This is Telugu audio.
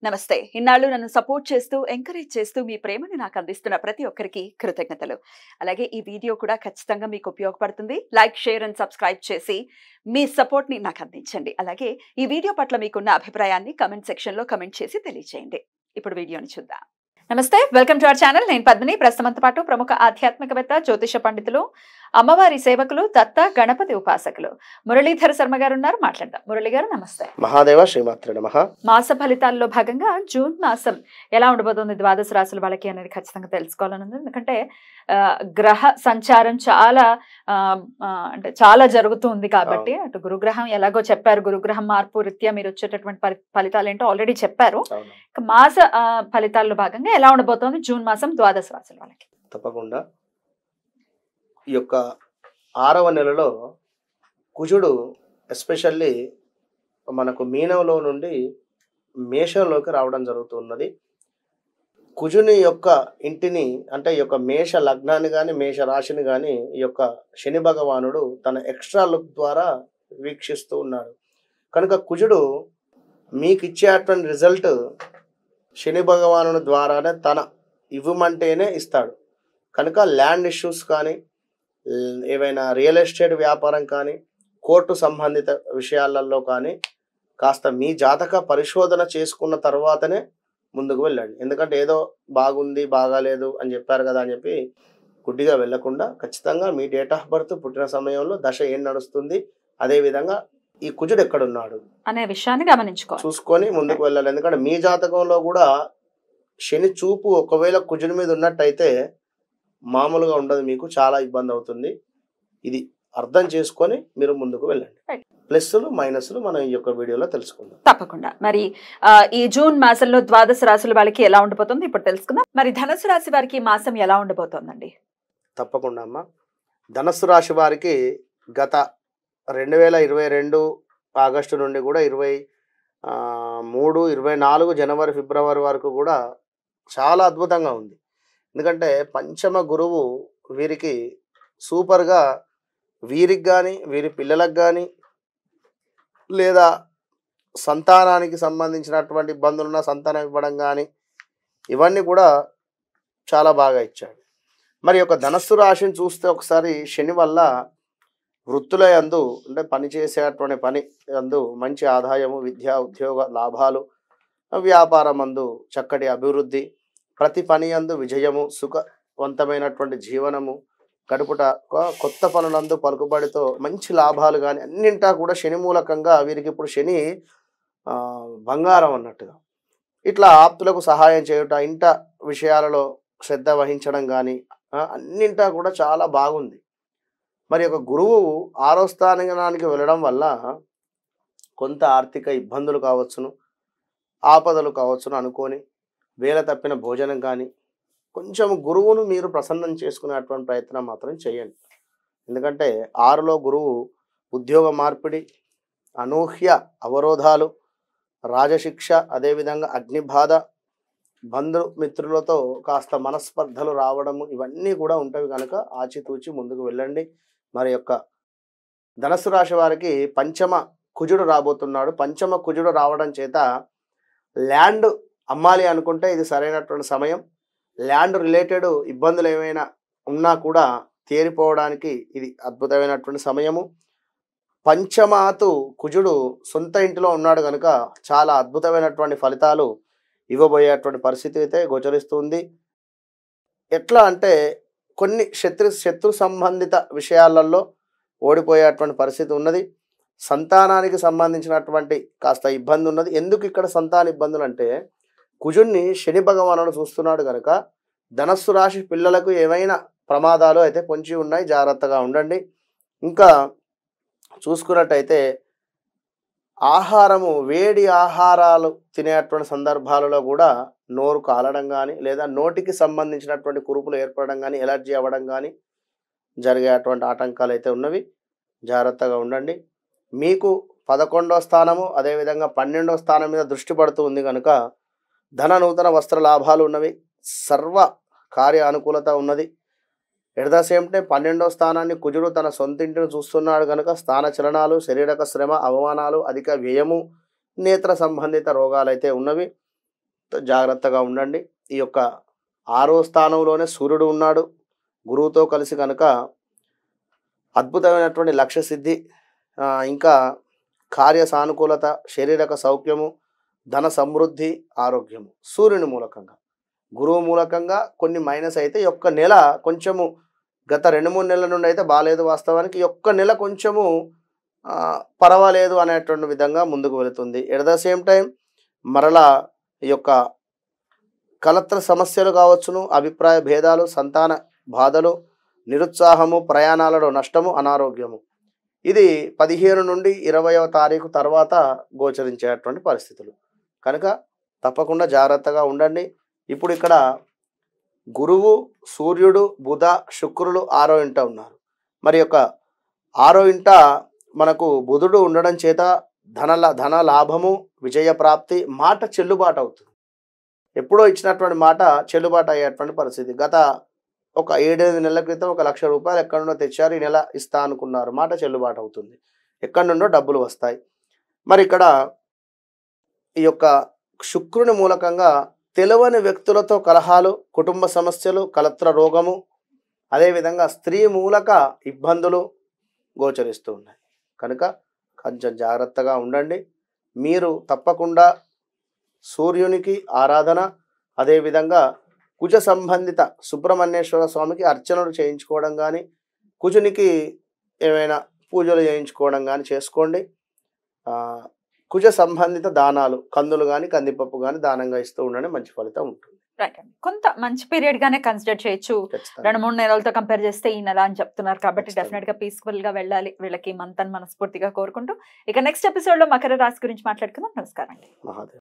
నమస్తే. ఇన్నాళ్ళు నన్ను సపోర్ట్ చేస్తూ, ఎంకరేజ్ చేస్తూ మీ ప్రేమను నాకు అందిస్తున్న ప్రతి ఒక్కరికి కృతజ్ఞతలు. అలాగే ఈ వీడియో కూడా ఖచ్చితంగా మీకు ఉపయోగపడుతుంది. లైక్, షేర్ అండ్ సబ్స్క్రైబ్ చేసి మీ సపోర్ట్‌ని నాకు అందించండి. అలాగే ఈ వీడియో పట్ల మీకున్న అభిప్రాయాన్ని కామెంట్ సెక్షన్‌లో కామెంట్ చేసి తెలియజేయండి. ఇప్పుడు వీడియోని చూద్దాం. నమస్తే, వెల్కమ్ టు అవర్ ఛానల్. నేను పద్మిని. ప్రస్తుతంతో పాటు ప్రముఖ ఆధ్యాత్మికవేత్త, జ్యోతిష పండితులు, అమ్మవారి సేవకులు, దత్త గణపతి ఉపాసకులు మురళీధర శర్మ గారు ఉన్నారు. మాట్లాడదాం. మురళి గారు నమస్తే. మహాదేవ శ్రీమాత్రే నమః. మాస ఫలితాల్లో భాగంగా జూన్ మాసం ఎలా ఉండబోతుంది ద్వాదశ రాశుల వాళ్ళకి అనేది ఖచ్చితంగా తెలుసుకోవాలని ఉంది. ఎందుకంటే గ్రహ సంచారం అంటే చాలా జరుగుతుంది కాబట్టి అటు గురుగ్రహం ఎలాగో చెప్పారు, గురుగ్రహం మార్పు రీత్యా మీరు వచ్చేటటువంటి ఫలితాలు ఏంటో ఆల్రెడీ చెప్పారు. మాస ఫలితాల్లో భాగంగా ఎలా ఉండబోతోంది జూన్ మాసం ద్వాదశ రాశుల వాళ్ళకి? తప్పకుండా ఈ యొక్క 6వ నెలలో కుజుడు ఎస్పెషల్లీ మనకు మీనంలో నుండి మేషంలోకి రావడం జరుగుతున్నది. కుజుని యొక్క ఇంటిని అంటే ఈ యొక్క మేష లగ్నాన్ని కానీ మేష రాశిని కానీ ఈ యొక్క శని భగవానుడు తన ఎక్స్ట్రా లుక్ ద్వారా వీక్షిస్తూ ఉన్నాడు. కనుక కుజుడు మీకు ఇచ్చేటువంటి రిజల్ట్ శని భగవానుడి ద్వారానే తన ఇవ్వమంటేనే ఇస్తాడు. కనుక ల్యాండ్ ఇష్యూస్ కానీ, ఏవైనా రియల్ ఎస్టేట్ వ్యాపారం కానీ, కోర్టు సంబంధిత విషయాలలో కానీ కాస్త మీ జాతక పరిశోధన చేసుకున్న తర్వాతనే ముందుకు వెళ్ళండి. ఎందుకంటే ఏదో బాగుంది బాగాలేదు అని చెప్పారు కదా అని చెప్పి గుడ్డిగా వెళ్ళకుండా ఖచ్చితంగా మీ డేట్ ఆఫ్ బర్త్, పుట్టిన సమయంలో దశ ఏం నడుస్తుంది, అదేవిధంగా ఈ కుజుడు ఎక్కడున్నాడు అనే విషయాన్ని చూసుకొని ముందుకు వెళ్ళాలి. ఎందుకంటే మీ జాతకంలో కూడా శని చూపు ఒకవేళ కుజుడి మీద ఉన్నట్టయితే మామూలుగా ఉండదు, మీకు చాలా ఇబ్బంది అవుతుంది. ఇది అర్థం చేసుకొని మీరు ముందుకు వెళ్ళండి. ప్లస్లు మైనస్లు మనం ఈ యొక్క వీడియోలో తెలుసుకుందాం. తప్పకుండా. మరి ఈ జూన్ మాసంలో ద్వాదశ రాశుల వాళ్ళకి ఎలా ఉండబోతుంది ఇప్పుడు తెలుసుకుందాం. మరి ధనుసు రాశి వారికి మాసం ఎలా ఉండబోతోందండి? తప్పకుండా అమ్మ. ధనుసు రాశి వారికి గత 2022 ఆగస్టు నుండి కూడా 23, 24 జనవరి, ఫిబ్రవరి వరకు కూడా చాలా అద్భుతంగా ఉంది. ఎందుకంటే పంచమ గురువు వీరికి సూపర్గా, వీరికి కానీ వీరి పిల్లలకు కానీ లేదా సంతానానికి సంబంధించినటువంటి ఇబ్బందులున్న సంతానం ఇవ్వడం కానీ ఇవన్నీ కూడా చాలా బాగా ఇచ్చాడు. మరి యొక్క ధనస్సు రాశిని చూస్తే ఒకసారి శని వల్ల వృత్తుల యందు అంటే పని చేసేటువంటి పని యందు మంచి ఆదాయము, విద్యా ఉద్యోగ లాభాలు, వ్యాపారం అందు చక్కటి అభివృద్ధి, ప్రతి పని యందు విజయము, సుఖవంతమైనటువంటి జీవనము గడుపుట, కొత్త పనులందు పలుకుబడితో మంచి లాభాలు కానీ అన్నింటా కూడా శని మూలకంగా వీరికి ఇప్పుడు శని బంగారం అన్నట్టుగా ఇట్లా ఆప్తులకు సహాయం చేయుట, ఇంట విషయాలలో శ్రద్ధ వహించడం కానీ అన్నింటా కూడా చాలా బాగుంది. మరి ఒక గురువు 6వ స్థానానికి వెళ్ళడం వల్ల కొంత ఆర్థిక ఇబ్బందులు కావచ్చును, ఆపదలు కావచ్చును అనుకొని వేల తప్పిన భోజనం కానీ కొంచెం గురువును మీరు ప్రసన్నం చేసుకునేటువంటి ప్రయత్నం మాత్రం చేయండి. ఎందుకంటే 6లో గురువు ఉద్యోగ మార్పిడి, అనూహ్య అవరోధాలు, రాజశిక్ష, అదేవిధంగా అగ్నిబాధ, బంధుమిత్రులతో కాస్త మనస్పర్ధలు రావడము ఇవన్నీ కూడా ఉంటాయి. కనుక ఆచితూచి ముందుకు వెళ్ళండి. మరి యొక్క ధనుసు రాశి వారికి పంచమ కుజుడు రాబోతున్నాడు. పంచమ కుజుడు రావడం చేత ల్యాండ్ అమ్మాలి అనుకుంటే ఇది సరైనటువంటి సమయం. ల్యాండ్ రిలేటెడ్ ఇబ్బందులు ఏమైనా ఉన్నా కూడా తేరిపోవడానికి ఇది అద్భుతమైనటువంటి సమయము. పంచమాతు కుజుడు సొంత ఇంటిలో ఉన్నాడు కనుక చాలా అద్భుతమైనటువంటి ఫలితాలు ఇవ్వబోయేటువంటి పరిస్థితి అయితే గోచరిస్తుంది. ఎట్లా అంటే కొన్ని శత్రు సంబంధిత విషయాలలో ఓడిపోయేటువంటి పరిస్థితి ఉన్నది. సంతానానికి సంబంధించినటువంటి కాస్త ఇబ్బంది ఉన్నది. ఎందుకు ఇక్కడ సంతాన ఇబ్బందులు అంటే కుజుడిని శని భగవానుడు చూస్తున్నాడు కనుక ధనస్సు రాశి పిల్లలకు ఏమైనా ప్రమాదాలు అయితే పొంచి ఉన్నాయి, జాగ్రత్తగా ఉండండి. ఇంకా చూసుకున్నట్టయితే ఆహారము, వేడి ఆహారాలు తినేటువంటి సందర్భాలలో కూడా నోరు కాలడం కానీ లేదా నోటికి సంబంధించినటువంటి కురుపులు ఏర్పడడం కానీ, ఎలర్జీ అవ్వడం కానీ జరిగేటువంటి ఆటంకాలు అయితే ఉన్నవి. జాగ్రత్తగా ఉండండి. మీకు 11వ స్థానము అదేవిధంగా 12వ స్థానం మీద దృష్టి పడుతూ ఉంది కనుక ధన నూతన వస్త్ర లాభాలు ఉన్నవి, సర్వ కార్య అనుకూలత ఉన్నది. ఎట్ ద సేమ్ టైం 12వ స్థానాన్ని కుజుడు తన సొంత ఇంటిని చూస్తున్నాడు కనుక స్థాన చలనాలు, శారీరక శ్రమ, అవమానాలు, అధిక వ్యయము, నేత్ర సంబంధిత రోగాలు అయితే ఉన్నవి. జాగ్రత్తగా ఉండండి. ఈ యొక్క 6వ స్థానంలోనే సూర్యుడు ఉన్నాడు గురువుతో కలిసి కనుక అద్భుతమైనటువంటి లక్ష్య సిద్ధి, ఇంకా కార్య సానుకూలత, శారీరక సౌఖ్యము, ధన సమృద్ధి, ఆరోగ్యము సూర్యుని మూలకంగా. గురువు మూలకంగా కొన్ని మైనస్ అయితే ఈ ఒక్క నెల కొంచెము గత 2-3 నెలల నుండి అయితే బాగాలేదు. వాస్తవానికి ఈ ఒక్క నెల కొంచెము పర్వాలేదు అనేటువంటి విధంగా ముందుకు వెళుతుంది. ఎట్ ద సేమ్ టైం మరలా ఈ యొక్క కలత్ర సమస్యలు కావచ్చును, అభిప్రాయ భేదాలు, సంతాన బాధలు, నిరుత్సాహము, ప్రయాణాలలో నష్టము, అనారోగ్యము. ఇది 15 నుండి 20వ తారీఖు తర్వాత గోచరించేటువంటి పరిస్థితులు కనుక తప్పకుండా జాగ్రత్తగా ఉండండి. ఇప్పుడు ఇక్కడ గురువు, సూర్యుడు, బుధ, శుక్రులు 6వ ఇంట ఉన్నారు. మరి యొక్క 6వ ఇంట మనకు బుధుడు ఉండడం చేత ధన లాభము, విజయ ప్రాప్తి, మాట చెల్లుబాటు అవుతుంది. ఎప్పుడో ఇచ్చినటువంటి మాట చెల్లుబాటు అయ్యేటువంటి పరిస్థితి. గత ఒక 7-8 నెలల క్రితం 1 లక్ష రూపాయలు ఎక్కడి నుండో తెచ్చారు, ఈ నెల ఇస్తా అనుకున్నారు, మాట చెల్లుబాటు అవుతుంది, ఎక్కడి నుండో డబ్బులు వస్తాయి. మరి ఇక్కడ ఈ యొక్క శుక్రుని మూలకంగా తెలియని వ్యక్తులతో కలహాలు, కుటుంబ సమస్యలు, కలత్ర రోగము, అదేవిధంగా స్త్రీ మూలక ఇబ్బందులు గోచరిస్తూ ఉన్నాయి కనుక కొంచెం జాగ్రత్తగా ఉండండి. మీరు తప్పకుండా సూర్యునికి ఆరాధన, అదేవిధంగా కుజ సంబంధిత సుబ్రహ్మణ్యేశ్వర స్వామికి అర్చనలు చేయించుకోవడం కానీ, కుజునికి ఏమైనా పూజలు చేయించుకోవడం కానీ చేసుకోండి. కుజ సంబంధిత దానాలు, కందులు కానీ కందిపప్పు కానీ దానంగా ఇస్తూ ఉండండి, మంచి ఫలితం ఉంటుంది. రైట్ అండి. కొంత మంచి పీరియడ్ గానే కన్సిడర్ చేయొచ్చు. 2-3 నెలలతో కంపేర్ చేస్తే ఈ నెల అని చెప్తున్నారు కాబట్టి డెఫినెట్ గా పీస్ఫుల్ గా వెళ్ళాలి వీళ్ళకి మంత్ అని మనస్ఫూర్తిగా కోరుకుంటూ ఇక నెక్స్ట్ ఎపిసోడ్ లో మకర రాశి గురించి మాట్లాడుకుందాం. నమస్కారం అండి. మహాదేవ్.